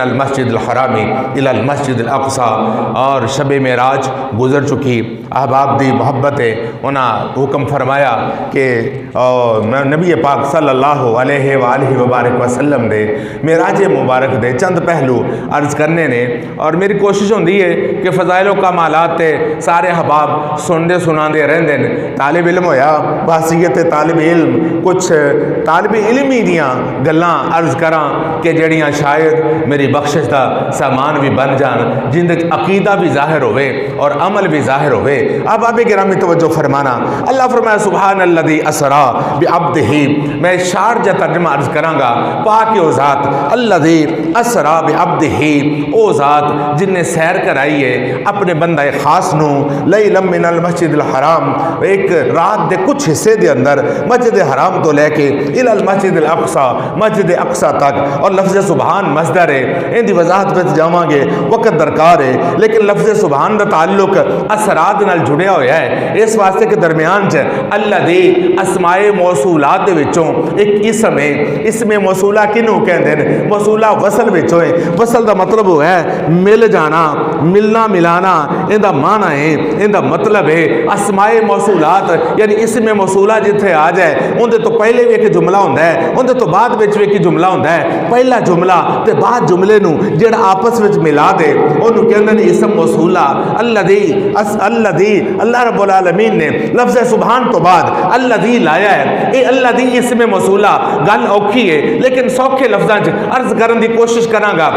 المسجد الحرامی الی المسجد الاقصی، اور شب معراج گزر چکی، احباب دی محبت ہے، انہاں حکم فرمایا کہ نبی پاک صلی اللہ علیہ وآلہ وبارک وسلم دے معراج مبارک دے چند پہلو عرض کرنے نے، اور میری کوشش ہوندی ہے کہ فضائل و کمالات تے سارے احباب سنتے سناندے رہندے نے۔ طالب علم ہویا بحثیت طالب علم کچھ طالب علمی دیاں گلاں عرض کراں کہ جڑیاں شاید میری بخشش دا سامان بھی بن جان، جن وچ عقیدہ بھی ظاہر ہوئے اور عمل بھی ظاہر ہوئے۔ اب آپ گرامی توجہ فرمانا، اللہ فرمایا سبحان الذی اسرا بعبدہ، میں شارجہ ترجمہ عرض کراں گا، پاک او ذات الذی اسرا بعبدہ، او ذات جن نے سیر کرائی ہے اپنے بندہ خاص نو لیلا من المسجد الحرام، ایک رات دے کچھ حصے دے اندر مسجد حرام تو لے کے الی المسجد الاقصی، مسجد اقصی تک، اور لفظ سبحان مصدر ہے، ان دی وضاحت پہ جاواں گے وقت درکار ہے، لیکن لفظ سبحان دا تعلق اسرات نال جڑیا ہویا ہے، اس واسطے کے درمیان چ الذی اسماء موصولات دے وچوں ایک اسم ہے، اسم موصولہ کینوں کہندے نے؟ موصولہ وصل وچوں ہے، وصل دا مطلب ہے مل جانا، ملنا ملانا، ان دا معنی ہے، ان دا مطلب ہے اسماء موصولات، یعنی اسم موصولہ جتھے آ جائے اون دے تو پہلے بھی ایک جملہ ہوندا ہے، اون دے تو بعد وچ بھی ایک جملہ ہوندا ہے، پہلا جملہ تے بعد جملے نو جڑا آپس وچ ملا دے اونوں کہندے نے اسم موصولہ۔ الذی اللہ رب العالمین نے لفظ سبحان تو بعد الذی لایا ہے، اے الذی اسم موصولہ گل اوکھی ہے لیکن سوکھے لفظاں وچ عرض کرن دی کوشش کراں گا۔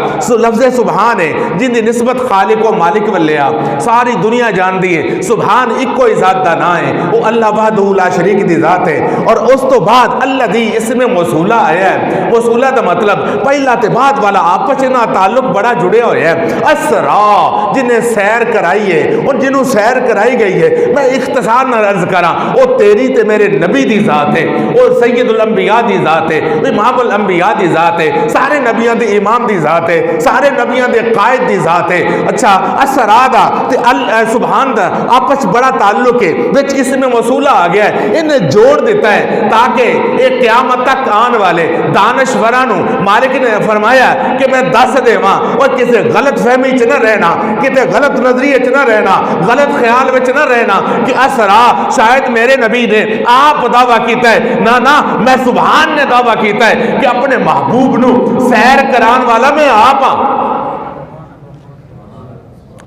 لفظ سبحان ہے جن دی نسبت خالق و مالک ولیا، ساری دنیا جان دی ہے سبحان اکو ہی ذات دا نام ہے، وہ اللہ وحدہ لا شریک دی ذات ہے، اور اس تو بعد الذی اسم موصولہ آیا ہے، موصولہ دا مطلب پہلا تے بعد والا آپس نہ تعلق بڑا جڑے ہوئے ہیں۔ اسرا جنہیں سیر کرائی ہے، اور جنہوں سیر کرائی گئی ہے، میں اختصار نہ عرض کراں، وہ تیری تے میرے نبی دی ذات ہے، وہ سید الانبیاء دی ذات ہے، امام الانبیاء دی ذات ہے، سارے نبیان دی امام دی ذات ہے، سارے نبیان دے قائد دی ذات ہے۔ اچھا اسرا دا تے سبحان دا آپس بڑا تعلق ہے، وچ اسم موصولہ آ گیا ہے، انہیں جوڑ دیتا ہے تاکہ ایک قیامت تک آن والے دانشورانو مالک نے فرمایا کہ میں دس دیواں، اور کسی غلط فہمی چ نہ رہنا، کسی غلط نظریے چ نہ رہنا، غلط خیال وچ نہ رہنا کہ اسرا شاید میرے نبی نے آپ دعویٰ کیتا ہے، نہ میں سبحان نے دعویٰ کیتا ہے کہ اپنے محبوب نو سیر کران والا میں آپ ہاں۔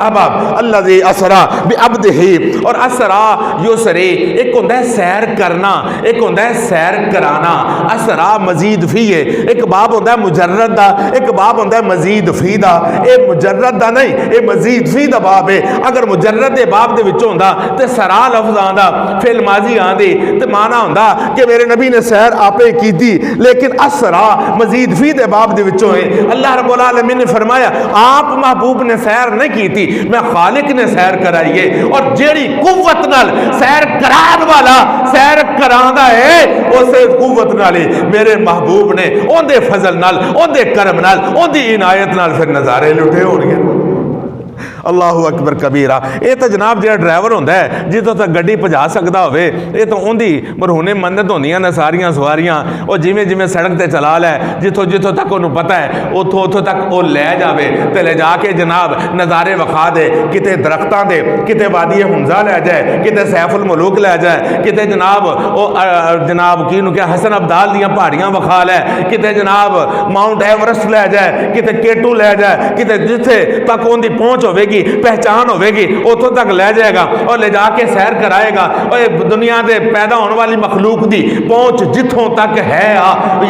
اب الذی اسرا بعبدہ، اور اسرا یسری ایک ہوندہ ہے سیر کرنا، ایک ہوندہ ہے سیر کرانا، اسرا مزید فی ہے، ایک باب ہوندہ ہے مجرد دا، ایک باب ہوندہ ہے مزید فی دا، اے مجرد دا نہیں، اے مزید فی دا باب ہے۔ اگر مجرد دے باب دے وچوں ہوندا تے سرا لفظ آندا فعل ماضی آندی تے معنی ہوندا کہ میرے نبی نے سیر آپے کیتی، لیکن اسرا مزید فی دے باب دے وچوں ہے۔ اللہ رب العالمین نے فرمایا آپ محبوب نے سیر نہیں کیتی، میں خالق نے سیر کرائیے، اور جیڑی قوت نال سیر کران والا سیر کراندا ہے اسے قوت نال میرے محبوب نے اون دے فضل نال، اون دے کرم نال، اون دی عنایت نال پھر نظارے لٹے ہون گے۔ اللہ اکبر کبیرہ۔ یہ تو جناب جہاں ڈرائیور ہوتا ہے جتوں تک گڈی پجا سکتا ہوئے، یہ تو ان دی مرہونے منت ہوندیاں نے ساریاں سواریاں، اور جویں جویں سڑک تے چلا لے جتوں جتوں تک انہوں پتہ ہے اتوں تک وہ لے جاوے تے لے جا کے جناب نظارے وکھا دے، کتے درختاں دے، کتے وادی حمزہ لے جائے، کتے سیف الملوک لے جائے، کتے جناب کی کیا حسن عبدال دیاں پہاڑیاں وکھا لے، کتے جناب ماؤنٹ ایورسٹ لے جائے، کتے کیٹو لے جائے، کتے جتھے تک ان دی پہنچ ہوے گی، پہچان ہوے گی، اتوں تک لے جائے گا اور لے جا کے سیر کرائے گا۔ اور دنیا دے پیدا ہونے والی مخلوق دی پہنچ جتوں تک ہے،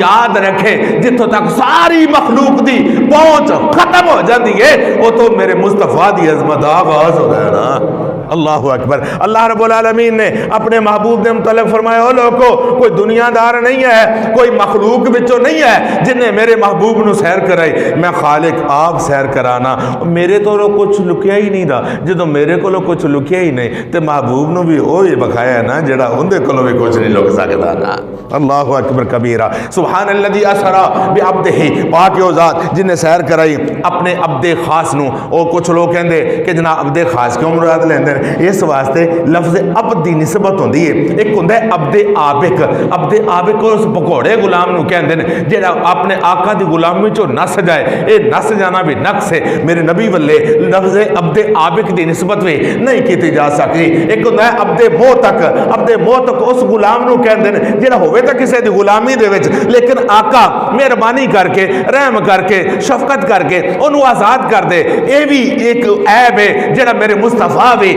یاد رکھے جتوں تک ساری مخلوق دی پہنچ ختم ہو جاتی ہے اتوں میرے مصطفیٰ دی عظمت آغاز ہو گیا نا۔ اللہ اکبر۔ اللہ رب العالمین نے اپنے محبوب نے متعلق فرمایا، او لوگو کوئی دنیا دار نہیں ہے، کوئی مخلوق بچوں نہیں ہے جن نے میرے محبوب نو سیر کرائی، میں خالق آپ سیر کرانا۔ میرے تو کچھ لکیا ہی نہیں دا، جدو میرے کو کچھ لکیا ہی نہیں تے محبوب نو بھی وہی بخایا نا جڑا اندے کو بھی کچھ نہیں لک سکتا نا۔ اللہ اکبر کبیرہ۔ سبحان الذی اسرا بعبدہ، پاک او ذات جن نے سیر کرائی اپنے عبد خاص نو۔ اور کچھ لوگ کہندے کہ جناب عبد خاص کیوں مراد لیندے، اس واسطے لفظ عبد دی نسبت ہوندی ہے. ایک ہوندا ہے عبد آبک. عبد آبک اس پکوڑے غلام نو کہندے نے جڑا اپنے آقا دی غلامی چوں نس جائے. اے نس جانا بھی نقص ہے. میرے نبی والے لفظ عبد آبک دی نسبت بھی نہیں کیتی جا سکتی. ایک ہوندا ہے عبد موتک. عبد موتک اس غلام نو کہندے نے جڑا ہوے تا کسے دی غلامی دے وچ لیکن آقا مہربانی کر کے رحم کر کے شفقت کر کے انہوں آزاد کر دے. اے بھی ایک عیب ہے جڑا میرے مصطفیٰ بھی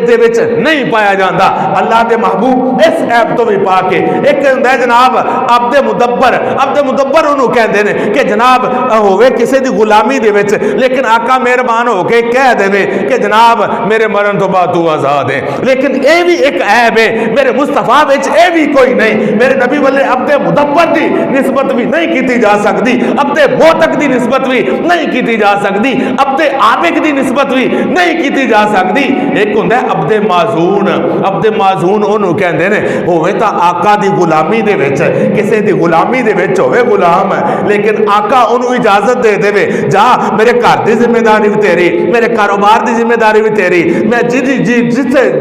دے وچ نہیں پایا جاندا. اللہ دے محبوب اس عیب تو بھی پا کے. ایک ہوندا ہے جناب عبد مدبر. عبد مدبر انہوں کہندے نے کہ جناب ہوے کسے دی غلامی دے وچ لیکن آقا مہربان ہو کے کہہ دے کہ جناب میرے مرن تو بعد تو آزاد ہے. لیکن اے بھی ایک عیب ہے میرے مصطفیٰ وچ اے بھی کوئی نہیں. میرے نبی والے عبد مدبر دی نسبت بھی نہیں کیتی جا سکتی. عبد موتک دی نسبت بھی نہیں کیتی جا سکتی. عبد آبک دی نسبت بھی نہیں کیتی جا سکتی. ایک ہوندا ہے عبد معزون. عبد معزون انہوں کہندے نے ہوے تا آقا دی غلامی دے وچ کسے دی غلامی دے وچ ہوے غلام لیکن آقا انہوں اجازت دے دے جا میرے گھر دی ذمہ داری بھی تیری میرے کاروبار دی ذمہ داری بھی تیری. میں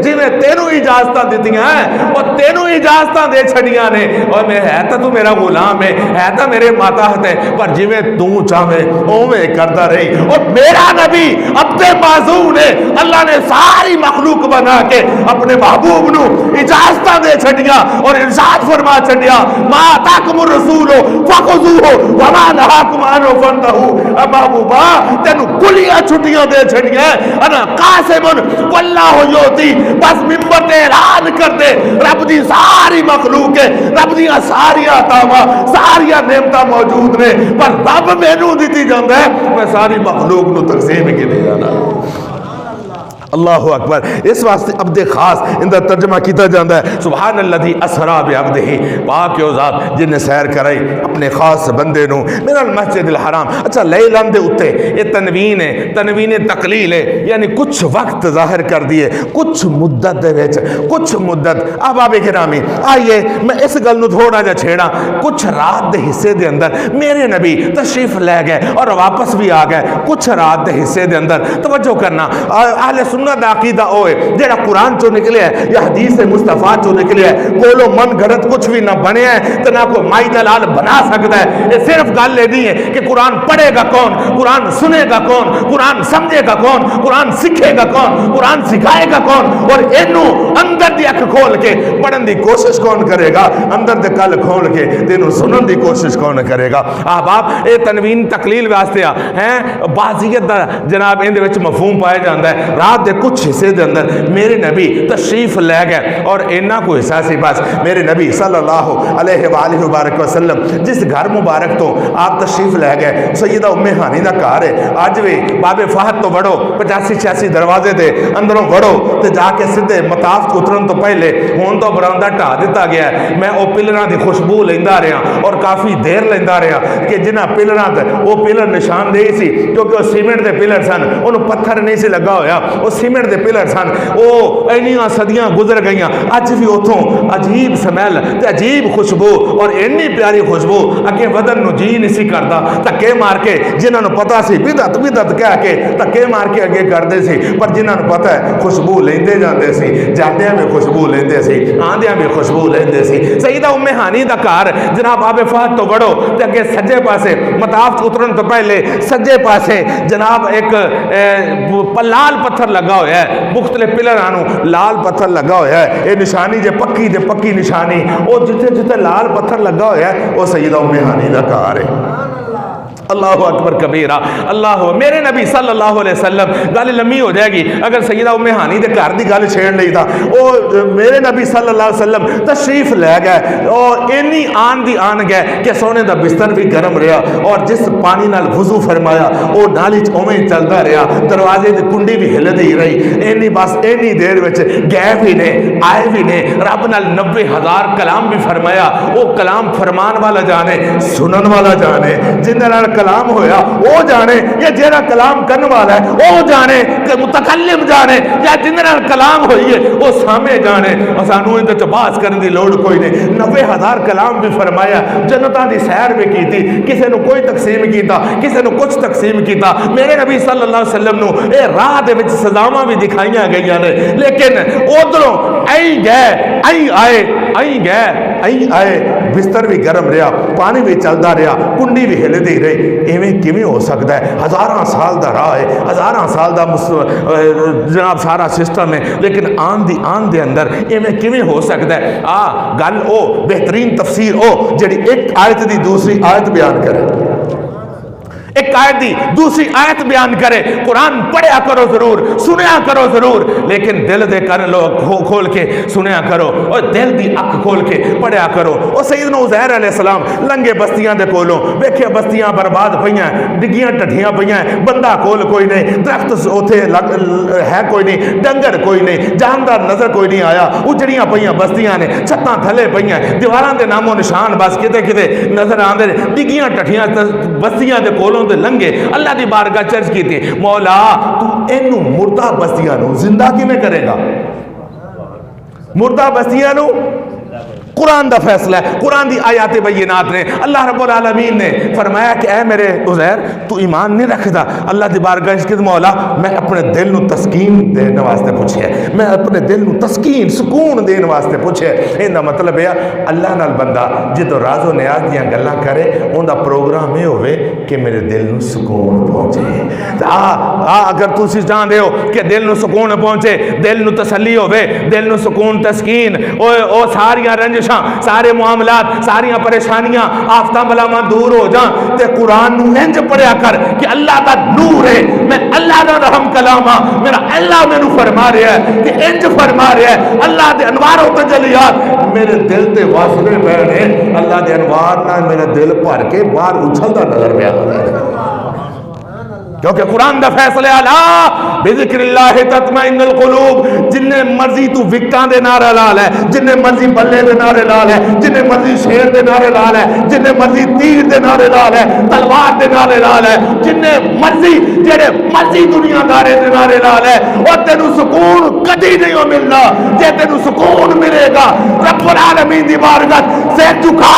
جویں تینوں اجازتاں دتیاں ہیں او تینوں اجازتاں دے چھڑیاں نے. اور میں ہے تا تو میرا غلام ہے تا میرے ماتحت ہے پر جویں تو چاہے اوویں کردا رہی. اور میرا نبی عبد معزون ہے. اللہ نے ساری مخلوق بنا کے اپنے محبوب نو اجازتاں دے چھڑیاں اور ارشاد فرما چھڑیا ما تاکم الرسول فخذوه وما نهاكم عنه فانتهوا. محبوبا تینوں کلیاں چھٹیاں دے چھڑیاں انا قاسم واللہ یوتی. بس منبر تے اعلان کر دے رب دی ساری مخلوق ہے رب دی ساری عطاواں ساری نعمتاں موجود نے پر رب مینوں دتی جاندا ہے میں ساری مخلوق نو تقسیم کیتی جانا. اللہ اکبر. اس واسطے عبد خاص اندر ترجمہ کیتا جاندہ ہے سبحان الذی اسرا بعبدہ. پاک او ذات جن نے سیر کرائی اپنے خاص بندے نو من المسجد الحرام. اچھا لیلن دے اتے یہ تنوین ہے تنوین تقلیل ہے یعنی کچھ وقت ظاہر کر دیے کچھ مدت دے وچ کچھ مدت. احباب گرامی آئیے میں اس گل نو تھوڑا جا چھیڑا. کچھ رات دے حصے دے اندر میرے نبی تشریف لے گئے اور واپس بھی آ گئے. کچھ رات دے حصے دے اندر توجہ کرنا اہل سنت دا عقیدہ ہوئے جڑا قرآن چو نکلے ہے یا حدیث مصطفیٰ چو نکلے ہے کولو من گھرت کچھ بھی نہ بنے ہے تو نہ کوئی مائی دلال بنا سکتا ہے. یہ صرف گل لے دی ہے کہ قرآن پڑھے گا کون قرآن سنے گا کون قرآن سمجھے گا کون قرآن سکھے گا کون قرآن سکھائے گا کون اور اینو اندر دی اکھ کھول کے پڑھن دی کوشش کون کرے گا اندر دے کل کھول کے تینوں سنن دی کوشش کون کرے گا. احباب اے تنوین تقلیل واسطے ہیں بعضیت دا جناب اندے وچ مفہوم پایا جاندا ہے. رات دے کچھ حصے دے اندر میرے نبی تشریف لے گئے اور اینا کو حصہ سی بس میرے نبی صلی اللہ علیہ وآلہ وبارک وسلم جس گھر مبارک تو آپ تشریف لے گئے سیدہ ام ہانی دا گھر ہے. آج بھی باب فہد تو وڑو 85-86 دروازے دے اندروں وڑو تے جا کے سدھے مطاف اترن تو پہلے ہون تو برآمدہ ٹھا دیتا گیا ہے. میں او پلراں دی خوشبو لیندا رہا اور کافی دیر لیندا رہا کہ جنہ پلراں تے او پلر نشاندہی سی کیونکہ وہ سیمنٹ دے پلر سن انہوں پتھر نہیں سی لگا ہویا وہ سیمنٹ دے پلر سن. او اینیاں صدیاں گزر گئیاں اج بھی اتھوں عجیب سمیل تے عجیب خوشبو اور اینی پیاری خوشبو اگے بدن نو جی نہیں سی کردا. تکے مار کے جنہاں نو پتہ سی بدعت بدعت کہہ کے تکے مار کے اگے کردے سی پر جنہاں نو پتہ ہے خوشبو لیندے جاندے سی جاندیاں میں خوشبو لیندے سی آندیاں میں خوشبو لیندے سی. سیدہ ام ہانی دا گھر جناب آب فہد تو وڑو تے اگے سجے پاسے مطاف اترن تو پہلے سجے پاسے جناب ایک لال پتھر لگا ہویا ہے مختلف پلرانوں لال پتھر لگا ہویا ہے. یہ نشانی جے پکی نشانی او جتے جتے لال پتھر لگا ہویا ہے وہ سیدہ ام ہانی دا گھر ہے. اللہ اکبر کبیرہ. اللہ میرے نبی صلی اللہ علیہ وسلم گل لمبی ہو جائے گی اگر سیدہ ام ہانی دے گھر دی گل چھیڑ لئی تھا. او میرے نبی صلی اللہ علیہ وسلم تشریف لے گئے اور اینی آن دی آن گئے کہ سونے دا بستر بھی گرم رہا اور جس پانی نال وضو فرمایا او نالی اوویں چلدا رہا دروازے دی کنڈی بھی ہل دی رہی. اینی بس اینی دیر وچ گئے بھی نے آئے بھی نے رب نال 90,000 کلام بھی فرمایا. او کلام فرمان والا جانے سنن والا جانے جن نال کلام ہویا وہ جانے یا جیڑا کلام کرنے والا ہے وہ جانے کہ متکلم جانے یا جن کلام ہوئی ہے وہ سامنے جانے اور سانو اندر چباس کرنے دی لوڑ کوئی نہیں 90,000 کلام بھی فرمایا جنتاں دی سیر بھی کی تھی کسے نو کوئی تقسیم کیتا کسے نو کچھ تقسیم کیتا میرے نبی صلی اللہ علیہ وسلم نو اے راہ دے وچ سزاواں بھی دکھائیاں گئیاں نے لیکن ادھروں ائی گئے ائی آئے ائی گئے ائی آئے بستر بھی گرم رہا پانی بھی چلتا رہا کنڈی بھی ہلدی رہی ایویں کیویں ہو سکتا ہے ہزاراں سال دا راہ ہے ہزاراں سال دا جناب سارا سسٹم ہے لیکن آن دے اندر ایویں کیویں ہو سکتا ہے گل او بہترین تفسیر او جڑی ایک آیت دی دوسری آیت بیان کرے ایک آیت دی دوسری آیت بیان کرے قرآن پڑھیا کرو ضرور سنیا کرو ضرور لیکن دل دے کر لو کھول کے سنیا کرو اور دل دی اکھ کھول کے پڑھیا کرو اور سیدنا عزیر علیہ السلام لنگے بستیاں دے کولوں ویکھے بستیاں برباد پئیاں ڈگیاں ٹھٹھیاں پئیاں بندہ کول کوئی نہیں درخت اوتھے ہے کوئی نہیں ڈنگر کوئی نہیں جاندار نظر کوئی نہیں آیا اجڑیاں پئیاں بستیاں نے چھتاں تھلے پئیاں دیواراں دے نام و نشان بس کتے کتے نظر آندے ڈگیاں ٹھٹھیاں بستیاں دے کولوں دے لنگے اللہ دی بارگاہ چرچ کی تھی مولا تو اینو مردہ بستیاں نو زندہ کی میں کرے گا مردہ بستیاں نو قرآن دا فیصلہ ہے قرآن دی آیات بینات نے اللہ رب العالمین نے فرمایا کہ اے میرے عزیر تو ایمان نہیں رکھدا اللہ دی بارگاہ اس کے مولا میں اپنے دل نو تسکین دینے واسطے پوچھے میں اپنے دل نو تسکین سکون دینے واسطے پوچھے ان دا مطلب ہے اللہ نال بندہ جدو راز و نیاز دیاں گلاں کرے ان دا پروگرام یہ ہوئے کہ میرے دل نو سکون پہنچے اگر تسی جان ہو کہ دل نو سکون پہنچے دل نو تسلی ہوئے دل نو سکون تسکین او ساریاں رنجش سارے معاملات ساریاں پریشانیاں آفتہ ملامہ دور ہو جان تے قرآن نو انج پڑھیا کر کہ اللہ دا نور ہے میں اللہ دا رحم کلاما میرا اللہ میں نو فرما رہا ہے کہ انج فرما رہا ہے اللہ دے انوار و تجلیات میرے دل تے واسلے بینے اللہ دے انوار نہ میرے دل پر کے باہر اچھلتا نظر پہ آتا ہے کیونکہ قرآن دا فیصلے اللہ بذکر اللہ تطمئن القلوب جن مرضی تو وکٹاں دے نعرے لال ہے جن مرضی بلے دے نعرے لال ہے جن مرضی شیر دے نعرے لال ہے جن مرضی تیر دے نعرے لال ہے تلوار دے نعرے لال ہے جن مرضی جڑے مرضی دنیا دارے دے نعرے لال ہے اور تینو سکون کدی نہیں ہو ملنا جے تینو سکون ملے گا رب العالمین دی بارگاہ سے جھکا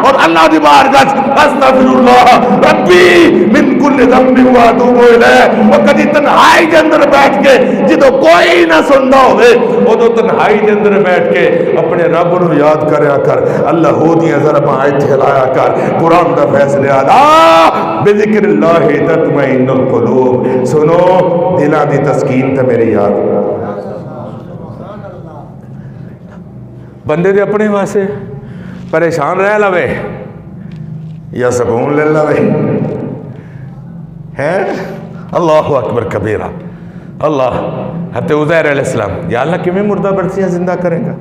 اور اللہ دی بارگاہ استغفر اللہ ربی من کل ذنب واتوب الیہ اور کدی تنہائی دے اندر بیٹھ کے جدو کوئی نہ سندا ہوئے ادو تنہائی دے اندر بیٹھ کے اپنے رب نو یاد کریا کر اللہ ہو دیاں ضرباں ایتھے لایا کر قرآن دا فیصلے الا بذکر اللہ تطمئن القلوب سنو دلاں دی تسکین تے میری یاد بندے دے اپنے واسطے پریشان رہ لوے یا سکون لے لوے ہے اللہ اکبر کبیرہ اللہ حضرت عزیر علیہ السلام یا اللہ کیوں مردہ برسیاں زندہ کریں گا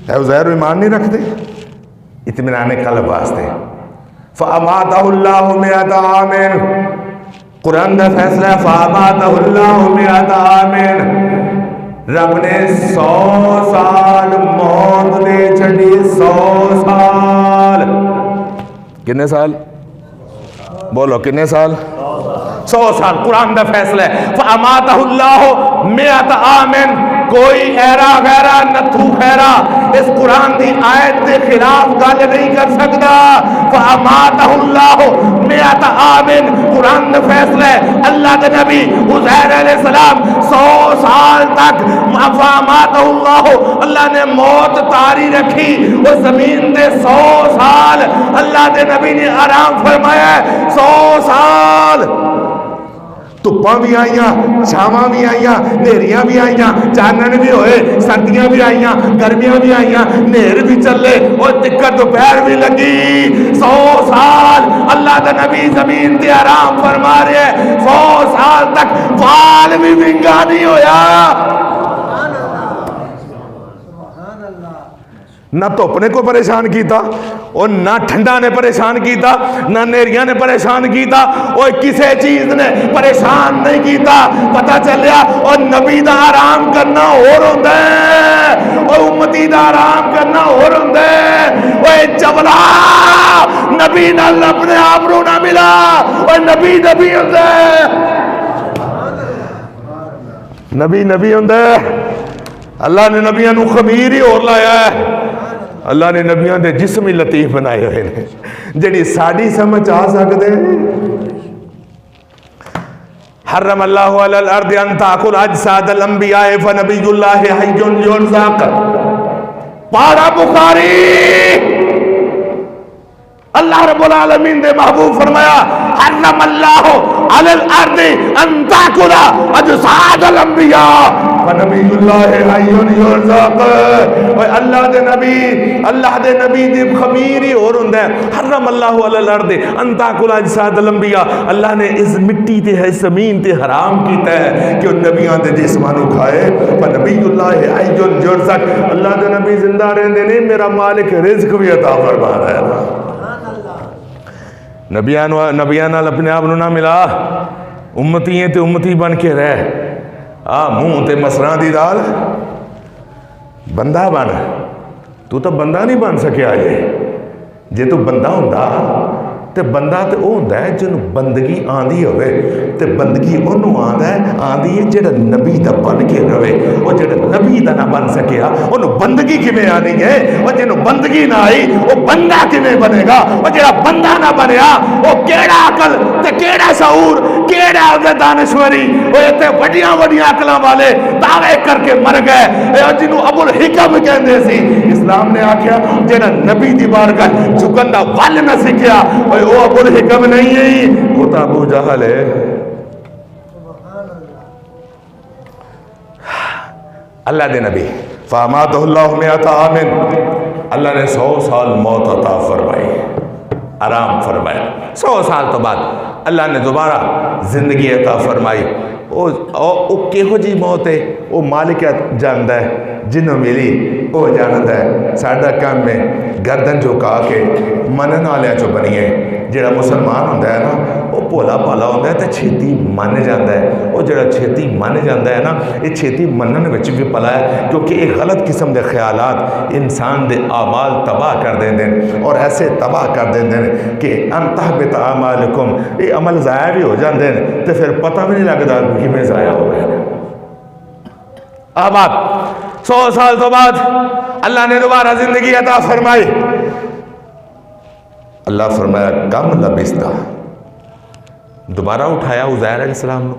اے عزیر ایمان نہیں رکھ دے اطمینان قلب واسطے فَأَمَاتَهُ اللَّهُ مِئَةَ عَامٍ قرآن دا فیصلہ فَأَمَاتَهُ اللَّهُ مِئَةَ عَامٍ رب نے 100 سال موت دے چھڑی 100 سال کتنے سال بولو کتنے سال 100 سال قرآن دا فیصلہ ہے فَأَمَاتَهُ اللَّهُ مِئَةَ عَامٍ کوئی ایرا غیرہ نتھو خیرہ اس قرآن دی آیت دے خلاف گل نہیں کر سکتا فَأَمَاتَهُ اللَّهُ مِئَةَ عَامٍ قرآن دا فیصلہ ہے اللہ دے نبی عزیر علیہ السلام 100 سال تک فَأَمَاتَهُ اللَّهُ اللہ نے موت تاری رکھی وہ زمین دے 100 سال اللہ دے نبی نے آرام فرمایا 100 سال تپاں بھی آئیاں چھاواں بھی آئیاں نیریاں بھی آئیاں چانن بھی ہوئے سردیاں بھی آئیاں گرمیاں بھی آئیاں نیر بھی چلے اور دقت دوپہر بھی لگی 100 سال اللہ کا نبی زمین تے آرام فرما رہے ہیں 100 سال تک وال بھی ونگا نہیں ہویا نہ دھوپ نے کو پریشان کیتا اور نہ ٹھنڈا نے پریشان کیتا نہ نیریاں نے پریشان کیتا اور کسی چیز نے پریشان نہیں کیتا. پتہ چلیا اور نبی دا آرام کرنا اور ہوندا ہے اور امتی دا آرام کرنا اور ہوندا ہے. اوے جبلا نبی نال اپنے آپ نو نہ ملا اور نبی نبی ہوندا ہے. نبی نبی ہوندا ہے. اللہ نے نبیاں نو خمیر ہی اور لایا ہے. اللہ نے نبیاں دے جسم ہی لطیف بنائے ہوئے ہیں جڑی ساڈی سمجھ آ سکدے. حرم اللہ علی الارض ان تاکل اجساد الانبیاء فنبی اللہ حی یرزق. پارا بخاری اللہ رب العالمین دے محبوب فرمایا حرم اللہ علی الارض ان تاکل اجساد الانبیاء فنبی اللہ حی یرزق. اللہ دے نبی دی خمیر ہی اور ہوندا ہے. حرم اللہ علی الارض ان تاکل اجساد الانبیاء. اللہ نے اس مٹی تے اس زمین تے حرام کیتا ہے کہ نبیاں دے جسماں نو کھائے. فنبی اللہ حی یرزق. اللہ دے نبی زندہ رہندے نے میرا مالک رزق بھی عطا فرما رہا ہے. نبیاں نال اپنے آپ نو نہ ملا. امتی ہیں تے امتی بن کے رہ. منہ تے مسراں دی دال بندہ بن. تو بندہ نہیں بن سکیا جے تو بندہ ہوندا تے بندہ تے او ہوندا ہے جنوں بندگی آندی ہوئے تے بندگی انہوں آندی ہے جڑا نبی دا بن کے رہے. وہ جڑا نبی دا نہ بن سکیا انہوں بندگی کیویں آنی ہے. وہ جنوں بندگی نہ آئی وہ بندہ کیویں بنے گا. وہ جڑا بندہ نہ بنیا وہ کیڑا عقل تے کیڑا شعور کیڑا دانشوری. وہ تے وڈیاں وڈیاں عقلاں والے دعوے کر کے مر گئے جنوں ابو الحکم کہندے سی. اسلام نے آکھیا جڑا نبی دی بارگاہ جھکن دا ول نہ سکھیا وہ ابو الحکم نہیں ہے وہ تو ابو جہل ہے. اللہ دے نبی فاماتہ اللہ مئۃ عام. اللہ نے 100 سال موت عطا فرمائی آرام فرمایا. 100 سال تو بعد اللہ نے دوبارہ زندگی عطا فرمائی. وہ کہو جی موت ہے وہ مالک جاندا ہے. جنہوں ملی وہ جانتا ہے. ساڈا کام ہے گردن جھکا کے منن والے چو بنیے. جڑا مسلمان ہوتا ہے نا وہ بھولا بھالا ہوتا ہے تو چھیتی من جاتا ہے. وہ جڑا چھیتی من جاتا ہے نا یہ چھیتی منن وچ بھی پلا ہے کیونکہ یہ غلط قسم دے خیالات انسان دے اعمال تباہ کر دیں اور ایسے تباہ کر دیں کہ ان تحبط اعمالکم. یہ عمل ضائع بھی ہو جاتے ہیں تو پھر پتہ بھی نہیں لگتا کہ میں ضائع ہو گئے. اب آپ 100 سال تو بعد اللہ نے دوبارہ زندگی عطا فرمائی. اللہ فرمایا کم لبستہ. دوبارہ اٹھایا عزیر علیہ السلام نے.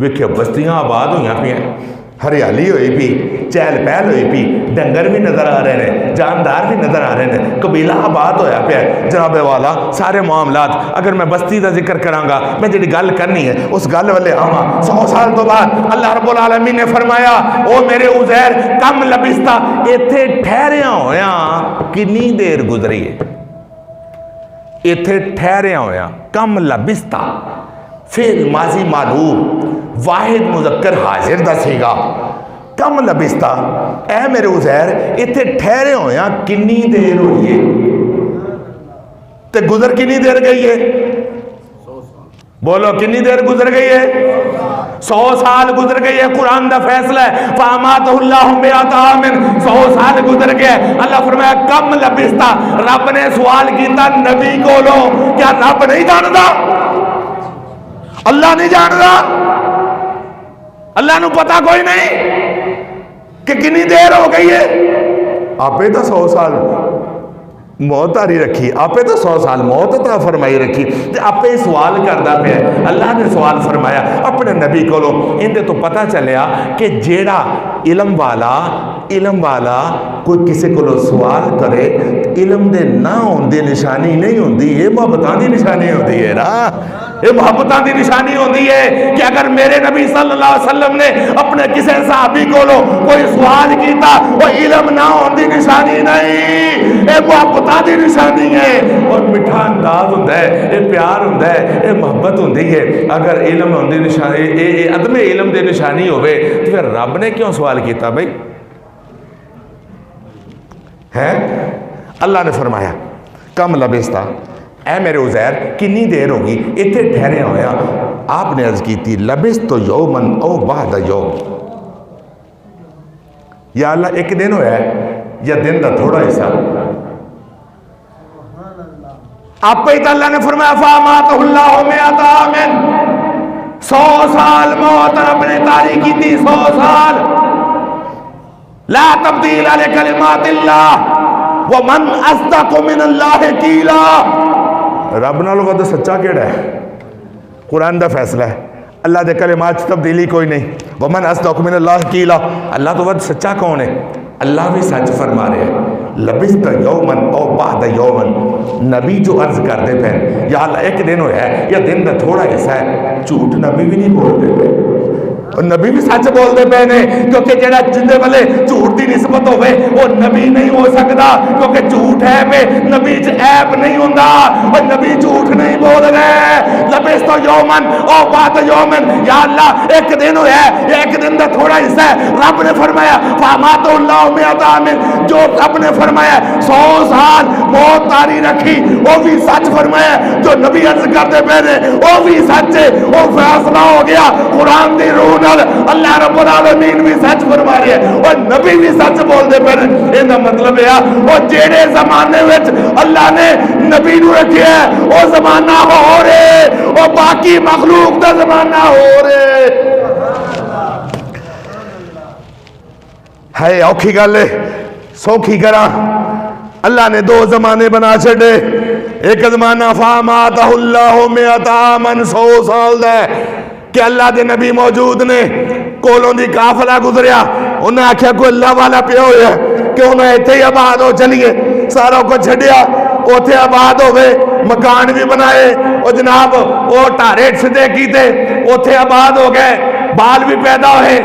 ویکھے بستیاں آباد ہوئی پی ہیں ہریالی ہوئی پی چہل پہل ہوئی پی ڈنگر بھی نظر آ رہے ہیں جاندار بھی نظر آ رہے ہیں قبیلہ آباد ہویا پیا ہے. جناب والا سارے معاملات اگر میں بستی کا ذکر کراں گا میں جڑی گل کرنی ہے اس گل والے آواں. 100 سال تو بعد اللہ رب العالمین نے فرمایا او میرے عزیر کم لبستہ. ایتھے ٹھہریا ہویا کنی دیر گزری ہے. ایتھے ٹھہریا ہویا کم لبستہ فعل ماضی معلوم واحد مذکر حاضر دا سیگا. کم لبستہ اے میرے عزیر ایتھے ٹھہرے ہویا کنی دیر ہوئی ہے تے گزر کنی دیر گئی ہے. بولو کنی دیر گزر گئی ہے. 100 سال گزر گئی ہے. قرآن دا فیصلہ ہے فاماتہ اللہ مئۃ عام. 100 سال گزر گئے. اللہ فرمایا کم لبستہ. رب نے سوال کیتا نبی کو لو کیا رب نہیں جاندا؟ اللہ نہیں جاندا؟ اللہ نو پتا کوئی نہیں کہ کنی دیر ہو گئی ہے؟ آپے تو 100 سال موت آری رکھی. آپے تو 100 سال موت عطا فرمائی رکھی. آپے سوال کردہ پہ اللہ نے سوال فرمایا اپنے نبی کو لو. اندے تو پتہ چلیا کہ جیڑا علم والا کوئی کسی کو سوال کرے علم دے نہ ہوندے نشانی نہیں ہوندی. یہ محبتاں دی نشانی ہوندی ہے نا. یہ محبتاں دی نشانی ہوندی ہے کہ اگر میرے نبی صلی اللہ علیہ وسلم نے اپنے کسی صحابی کو کوئی سوال کیتا وہ علم نہ ہوندی نشانی نہیں. یہ محبتاں دی نشانی ہے. اور میٹھا انداز ہوتا ہے یہ پیار ہوتا ہے یہ محبت ہوندی ہے. اگر علم ہوندی نشانی عدم علم دی نشانی ہوئے تو پھر رب نے کیوں سوال کیتا بھائی؟ ہے؟ اللہ نے فرمایا کم لبستہ، اے میرے عزیر کنی دیر ہوگی اتنے ٹھہرے ہویا؟ آپ نے عرض کی تھی لبست یومن او بعد یوم، یا اللہ ایک دن ہویا ہے یا دن دا تھوڑا حصہ؟ آپ پہ تو اللہ نے فرمایا فاماتہ اللہ مئۃ عام، 100 سال موت رب نے تاریخ کی تھی، 100 سال، لا تبدیل لکلمات اللہ ومن اصدق من اللہ قیلا۔ رب نال ود سچا کیڑا ہے؟ قرآن دا فیصلہ ہے، اللہ دے کلمات تبدیلی کوئی نہیں۔ ومن اصدق من اللہ قیلا، اللہ تو ود سچا کون ہے؟ اللہ بھی سچ فرما رہے ہیں۔ لبست یومن او بعد یومن، نبی جو عرض کرتے پہن یا اللہ ایک دن ہویا ہے یا دن دا تھوڑا حصہ ہے، جھوٹ نبی بھی نہیں بولتے پہ، اور نبی بھی سچ بولتے پہ نے، کیونکہ جڑا جندے والے جھوٹ دی نسبت ہوئے وہ نبی نہیں ہو سکتا، کیونکہ جھوٹ ہے پہ نبی عیب نہیں ہوندہ، اور نبی جھوٹ نہیں بول رہے۔ لبست یومن او بعد یومن، یا اللہ ایک دن ہویا ہے یا ایک دن دا تھوڑا حصہ ہے۔ رب نے فرمایا فاماتہ اللہ مئۃ عام، جو رب نے فرمایا 100 سال موت تاری رکھی وہ بھی سچ فرمایا، جو نبی عرض کرتے پہنے وہ بھی سچ ہے، وہ فیصلہ ہو گیا قرآن دی روح نال۔ اللہ رب العالمین بھی سچ فرما رہی ہے اور نبی بھی سچ بول دے پہنے۔ یہ مطلب ہے وہ جیڑے زمانے وچ اللہ نے نبی نو رکھے ہے وہ زمانہ ہو رہے، وہ باقی مخلوق دا زمانہ ہو رہے۔ ہے اوکھی گل ہے، سوکھی کرا، اللہ نے 2 زمانے بنا چھڑے۔ ایک زمانہ فاماتہ اللہ مئۃ عام، 100 سال دے کہ اللہ دے نبی موجود نے، کولوں دی قافلہ گزریا، انہیں آکھیا کوئی اللہ والا پہ ہویا کہ انہیں ایتھے ہی آباد ہو چلیے، ساروں کو چھڑیا، اوتھے آباد ہوئے، مکان بھی بنائے، اور جناب وہ ٹارے سدے کیتے، اوتھے آباد ہو گئے، بال بھی پیدا ہوئے،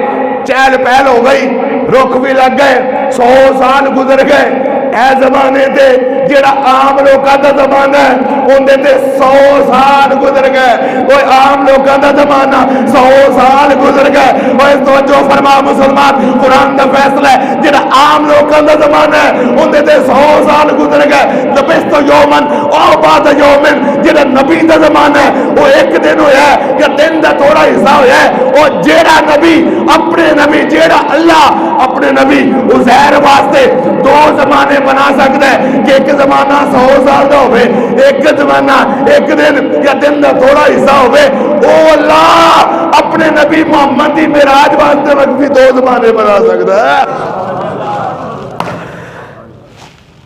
چہل پہل ہو گئی، رخ بھی لگ گئے، 100 سال گزر گئے۔ اے زمانے تے جڑا عام لوکاں دا زمانہ ہے اوندے تے 100 سال گزر گئے، کوئی عام لوکاں دا زمانہ 100 سال گزر گئے۔ اور توجہ فرما مسلمان، قرآن دا فیصلہ ہے جڑا عام لوکاں دا زمانہ ہے اوندے تے 100 سال گزر گئے۔ لبست یومن او بعد یومن، جڑا نبی دا زمانہ ہے وہ ایک دن ہویا ہے کہ دن دا تھوڑا حصہ ہویا ہے۔ اور جیڑا نبی اپنے نبی جیڑا اللہ اپنے نبی عزیر واسطے 2 زمانے بنا سکتا ہے کہ ایک زمانہ 100 سال دا ہوئے، ایک زمانہ ایک دن یا دن دا تھوڑا حصہ ہوئے، او اللہ اپنے نبی محمد دی معراج واسطے وقت بھی 2 زمانے بنا سکتا ہے۔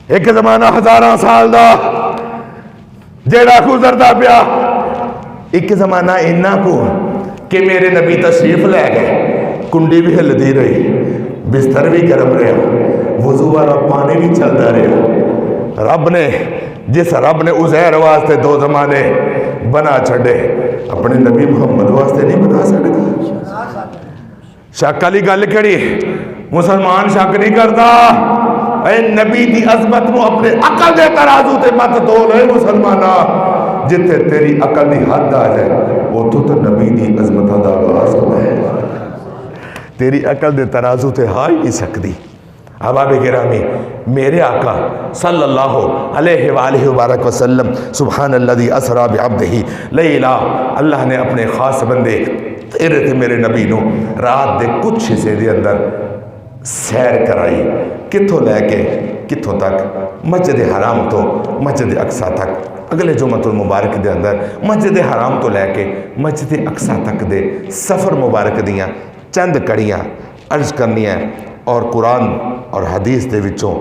ایک زمانہ 1000 سال دا جیڑا گزردا پیا، ایک زمانہ انہاں کو کہ میرے نبی تشریف لے گئے، کنڈی بھی ہلدی رہی، بستر بھی گرم رہا، وضو والا پانی بھی چلتا رہا۔ رب نے جس رب نے عزیر واسطے 2 زمانے بنا چھڑے، اپنے نبی محمد واسطے نہیں بنا سکتا۔ شک والی گل کہڑی؟ مسلمان شک نہیں کرتا۔ اے نبی دی عظمت نو اپنے عقل دے ترازو تے مت تول، اے مسلمانہ جتے تیری عقل دی حد آ جائے وہ تو نبی دی عظمت دا آغاز ہوتا ہے، تیری عقل دے ترازو تے ہا ہی نہیں سکتی۔ احباب گرامی، میرے آقا صلی اللہ علیہ وآلہ وبارک وسلم سبحان الذی اسری بعبدہ لیلا، اللہ نے اپنے خاص بندے تیرے تے میرے نبی نو رات دے کچھ حصے دے اندر سیر کرائی، کتھوں لے کے کتھوں تک؟ مسجد حرام تو مسجد اقصیٰ تک۔ اگلے جمعۃ المبارک دے اندر مسجد حرام تو لے کے مسجد اقصیٰ تک دے سفر مبارک دیاں چند کڑیاں عرض کرنی ہے، اور قرآن اور حدیث دے وچوں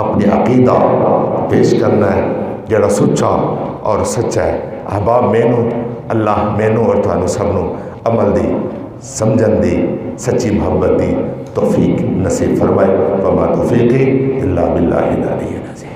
اپنی عقیدہ پیش کرنا ہے جڑا سچا اور سچا ہے۔ احباب مینو اللہ مینو اور تھانو سب نو عمل دی، سمجھن دی، سچی محبت دی توفیق نصیب فرمائے۔ وما توفیقی الا باللہ العلی العظیم۔